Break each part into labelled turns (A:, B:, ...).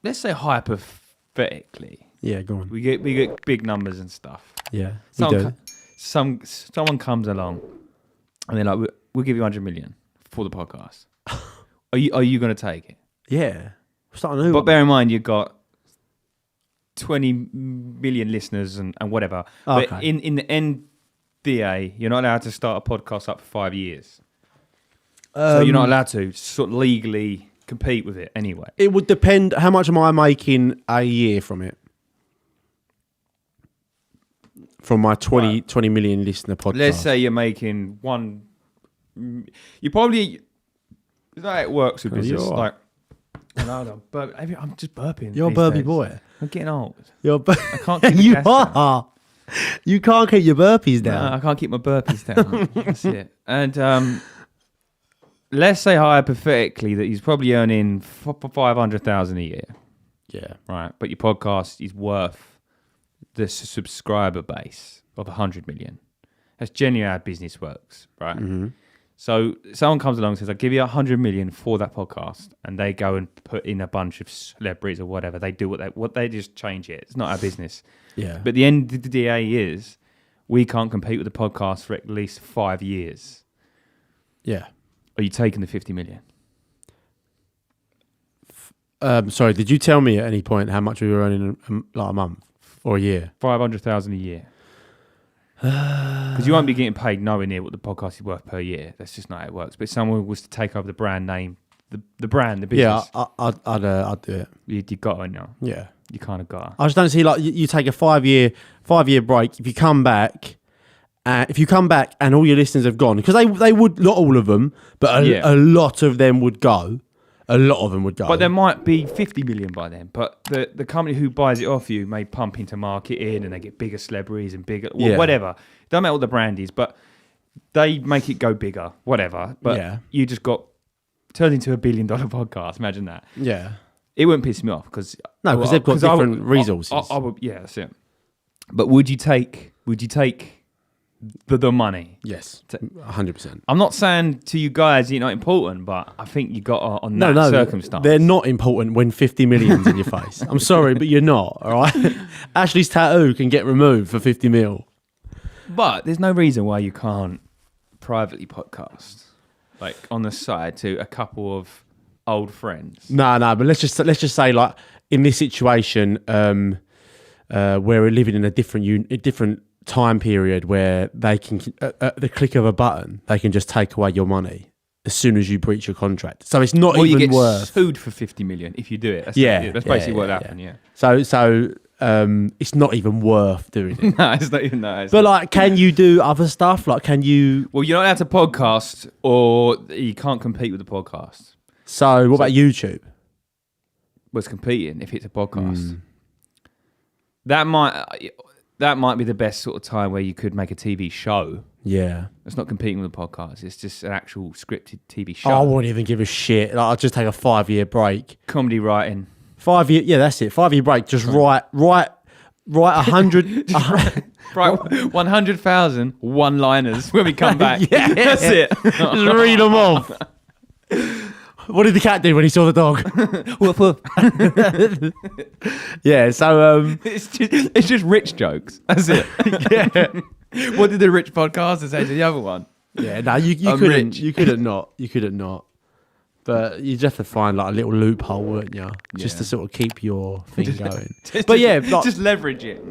A: let's say hypothetically.
B: Yeah, go on.
A: We get big numbers and stuff.
B: Yeah,
A: Someone comes along and they're like, we'll give you 100 million for the podcast. Are you going to take it?
B: Yeah. Starting new
A: but
B: one.
A: bear in mind, you've got 20 million listeners and whatever.
B: Okay.
A: But in the NDA, you're not allowed to start a podcast up for 5 years. So you're not allowed to sort of legally compete with it anyway.
B: It would depend. How much am I making a year from it? From my 20 million listener podcast.
A: Let's say you're making one. You probably. Is that how it works with business? Like, no, I'm just burping.
B: You're a burpy boy.
A: I'm getting old.
B: I
A: can't keep
B: you are. You can't keep your burpees down.
A: No, I can't keep my burpees down. That's it. And let's say hypothetically that he's probably earning 500,000 a year.
B: Yeah.
A: Right. But your podcast is worth the subscriber base of 100 million. That's generally how business works, right?
B: Mm-hmm.
A: So someone comes along and says, I'll give you 100 million for that podcast, and they go and put in a bunch of celebrities or whatever. They do what they just change it. It's not our business.
B: Yeah.
A: But the end of the day is we can't compete with the podcast for at least 5 years.
B: Yeah.
A: Are you taking the 50 million?
B: Sorry, did you tell me at any point how much we were earning like a month or a year?
A: 500,000 a year. Because you won't be getting paid nowhere near what the podcast is worth per year. That's just not how it works. But if someone was to take over the brand name, the brand, the business.
B: Yeah, I'd do it.
A: You got to, now.
B: Yeah.
A: You kind of got to.
B: I just don't see, like, you take a 5 year break. If you come back and all your listeners have gone, because they would, not all of them, but a lot of them would go. A lot of them would go.
A: But there might be 50 million by then. But the company who buys it off you may pump into marketing and they get bigger celebrities and bigger, whatever. Don't matter what the brand is, but they make it go bigger, whatever. But you just turned into $1 billion podcast. Imagine that.
B: Yeah.
A: It wouldn't piss me off because
B: they've got different resources.
A: I would, yeah, that's it. But would you take the money?
B: Yes, 100%.
A: I'm not saying to you guys you're not important, but I think you got on that circumstance.
B: They're not important when 50 million's in your face. I'm sorry, but you're not. All right. Ashley's tattoo can get removed for 50 mil.
A: But there's no reason why you can't privately podcast, like on the side to a couple of old friends.
B: No, but let's just say, like, in this situation, where we're living in a different time period where they can, at the click of a button, they can just take away your money as soon as you breach your contract. So it's not even
A: you get
B: worth
A: sued for 50 million if you do it. That's basically what happened. Yeah.
B: So it's not even worth doing it.
A: No, it's not even that.
B: But like, can you do other stuff? Like, can you?
A: Well, you're not allowed to podcast, or you can't compete with the podcast.
B: So what about YouTube?
A: Was competing if it's a podcast. That might be the best sort of time where you could make a TV show. Yeah. It's not competing with a podcast. It's just an actual scripted TV show.
B: I wouldn't even give a shit. Like, I'll just take a 5 year break.
A: Comedy writing.
B: 5 year, yeah, that's it. 5 year break. Just write 100.
A: Right, 100,000 one-liners when we come back.
B: Yeah.
A: That's it.
B: Just read them off. What did the cat do when he saw the dog?
A: Woof woof.
B: Yeah, so
A: it's just rich jokes. That's it.
B: Yeah.
A: What did the rich podcaster say to the other one?
B: Yeah, no, you couldn't. Rich. You couldn't not. But you'd have to find like a little loophole, wouldn't you? Just to sort of keep your thing going.
A: Just leverage it.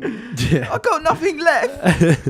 B: Yeah.
A: I've got nothing left.